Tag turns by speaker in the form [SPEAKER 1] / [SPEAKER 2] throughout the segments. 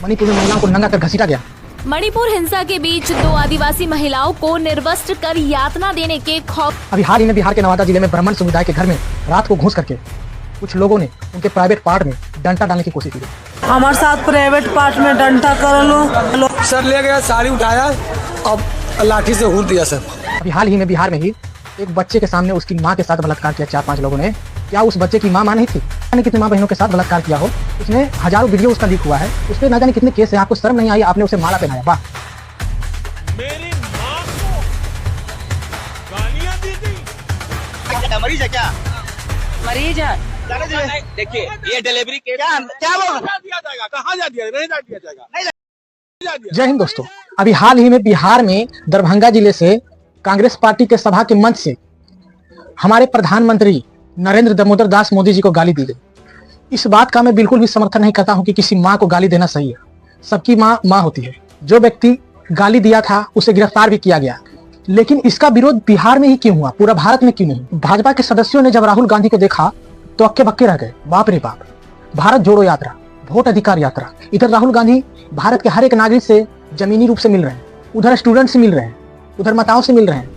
[SPEAKER 1] मणिपुर में महिलाओं को नंगा कर घसीटा गया।
[SPEAKER 2] मणिपुर हिंसा के बीच 2 आदिवासी महिलाओं को निर्वस्त्र कर यातना देने के खौफ।
[SPEAKER 1] अभी हाल ही में बिहार के नवादा जिले में ब्राह्मण समुदाय के घर में रात को घुस करके कुछ लोगों ने उनके प्राइवेट पार्ट में डंडा डालने की कोशिश की।
[SPEAKER 3] हमारे साथ प्राइवेट पार्ट में डंडा कर लो
[SPEAKER 4] सर, ले गया, साड़ी उठाया और लाठी से हूर दिया सर।
[SPEAKER 1] अभी हाल ही में बिहार में ही एक बच्चे के सामने उसकी मां के साथ बलात्कार किया 4-5 लोगों ने। क्या उस बच्चे की मां नहीं थी? जाने कितनी मां बहनों के साथ बलात्कार किया हो, उसने हजारों वीडियो उसका लीक हुआ है, उस पर ना जाने कितने केस है। आपको शर्म नहीं आई? आपने उसे माला पहनाया। वाह,
[SPEAKER 5] मेरी मां को गालियां दी थी।
[SPEAKER 6] मरीज है क्या?
[SPEAKER 3] मरीज है।
[SPEAKER 6] देखिए ये डिलीवरी के
[SPEAKER 5] क्या दिया जाएगा? कहाँ जा दिया? नहीं जा दिया जाएगा।
[SPEAKER 1] जय हिंद दोस्तों। अभी हाल ही में बिहार में दरभंगा जिले से कांग्रेस पार्टी के सभा के मंच से हमारे प्रधानमंत्री नरेंद्र दामोदर दास मोदी जी को गाली दी गई। इस बात का मैं बिल्कुल भी समर्थन नहीं करता हूं कि किसी मां को गाली देना सही है। सबकी मां मां होती है। जो व्यक्ति गाली दिया था उसे गिरफ्तार भी किया गया, लेकिन इसका विरोध बिहार में ही क्यों हुआ, पूरा भारत में क्यों नहीं? भाजपा के सदस्यों ने जब राहुल गांधी को देखा तो अक्के बक्के रह गए। बाप रे बाप, भारत जोड़ो यात्रा, वोट अधिकार यात्रा। इधर राहुल गांधी भारत के हर एक नागरिक से जमीनी रूप से मिल रहे हैं, उधर स्टूडेंट से मिल रहे हैं, उधर माताओं से मिल रहे हैं,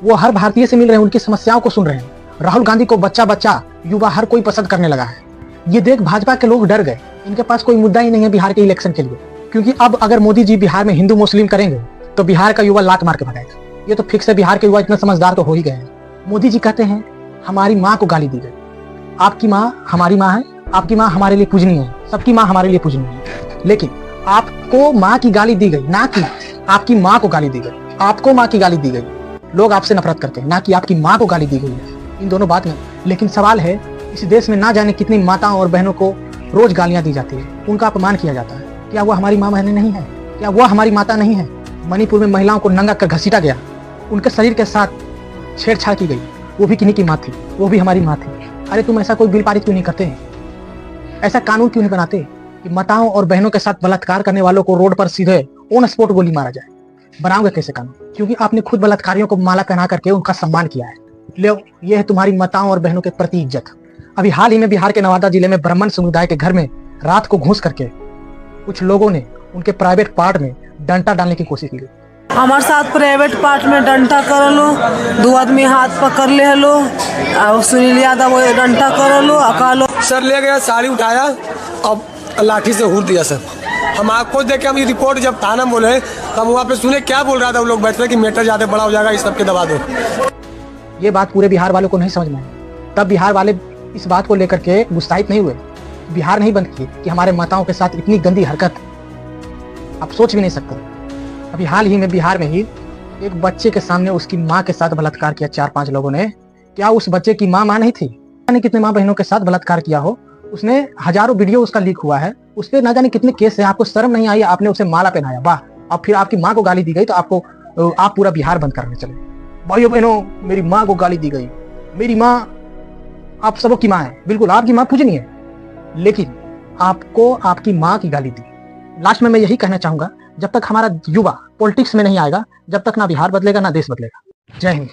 [SPEAKER 1] वो हर भारतीय से मिल रहे हैं, उनकी समस्याओं को सुन रहे हैं। राहुल गांधी को बच्चा बच्चा युवा हर कोई पसंद करने लगा है। ये देख भाजपा के लोग डर गए। इनके पास कोई मुद्दा ही नहीं है बिहार के इलेक्शन के लिए, क्योंकि अब अगर मोदी जी बिहार में हिंदू मुस्लिम करेंगे तो बिहार का युवा लात मार के भगाएगा। ये तो फिक्स है। बिहार के युवा इतना समझदार तो हो ही गए हैं। मोदी जी कहते हैं हमारी माँ को गाली दी गई। आपकी माँ हमारी माँ है, आपकी माँ हमारे लिए पूजनीय है, सबकी माँ हमारे लिए पूजनीय है। लेकिन आपको माँ की गाली दी गई, ना कि आपकी माँ को गाली दी गई। आपको माँ की गाली दी गई, लोग आपसे नफरत करते हैं, ना कि आपकी माँ को गाली दी गई है। इन दोनों बात में लेकिन सवाल है, इस देश में ना जाने कितनी माताओं और बहनों को रोज गालियां दी जाती है, उनका अपमान किया जाता है। क्या वह हमारी माँ बहनें नहीं है? क्या वह हमारी माता नहीं है? मणिपुर में महिलाओं को नंगा कर घसीटा गया, उनके शरीर के साथ छेड़छाड़ की गई, वो भी किन्हीं की माँ थी, वो भी हमारी माँ थी। अरे तुम ऐसा कोई बिल पारित क्यों नहीं करते हैं? ऐसा कानून क्यों नहीं बनाते कि माताओं और बहनों के साथ बलात्कार करने वालों को रोड पर सीधे ऑन स्पॉट गोली मारा जाए? बनाओगे कैसे कानून? क्योंकि आपने खुद बलात्कारियों को माला पहना करके उनका सम्मान किया है। ले, ये है तुम्हारी माताओं और बहनों के प्रति इज्जत। अभी हाल ही में बिहार के नवादा जिले में ब्राह्मण समुदाय के घर में रात को घुस करके कुछ लोगों ने उनके प्राइवेट पार्ट में डंडा डालने की कोशिश की।
[SPEAKER 3] हमारे साथ प्राइवेट पार्ट में डंडा कर लो, 2 आदमी हाथ पकड़ ले लो, सुनील यादव वो डंडा कर लो, अका लो।
[SPEAKER 4] सर, ले गया, साड़ी उठाया और लाठी से हूर दिया सर। हम आपको देख के हम ये रिपोर्ट जब थाना बोले तब वहाँ पे सुने क्या बोल रहा था। वो लोग बैठे कि मैटर ज्यादा बड़ा हो जाएगा, इस सबके दबा दो।
[SPEAKER 1] ये बात पूरे बिहार वालों को नहीं समझ में आई। तब बिहार वाले इस बात को लेकर के गुस्साहित नहीं हुए। बिहार नहीं बंद की कि हमारे माताओं के साथ इतनी गंदी हरकत आप सोच भी नहीं सकते। अभी हाल ही में बिहार में ही एक बच्चे के सामने उसकी माँ के साथ बलात्कार किया 4-5 लोगों ने। क्या उस बच्चे की माँ नहीं थी? जाने कितने माँ बहनों के साथ बलात्कार किया हो, उसने हजारों वीडियो उसका लीक हुआ है, उस पर ना जाने कितने केस है। आपको शर्म नहीं आई? आपने उसे माला पहनाया। वाह, अब फिर आपकी माँ को गाली दी गई तो आप पूरा बिहार बंद करने चले। भाइयों बहनों, मेरी माँ को गाली दी गई। मेरी माँ आप सबों की माँ है, बिल्कुल आपकी माँ पूजनीय है, लेकिन आपको आपकी माँ की गाली दी। लास्ट में मैं यही कहना चाहूंगा, जब तक हमारा युवा पॉलिटिक्स में नहीं आएगा, जब तक ना बिहार बदलेगा ना देश बदलेगा। जय हिंद।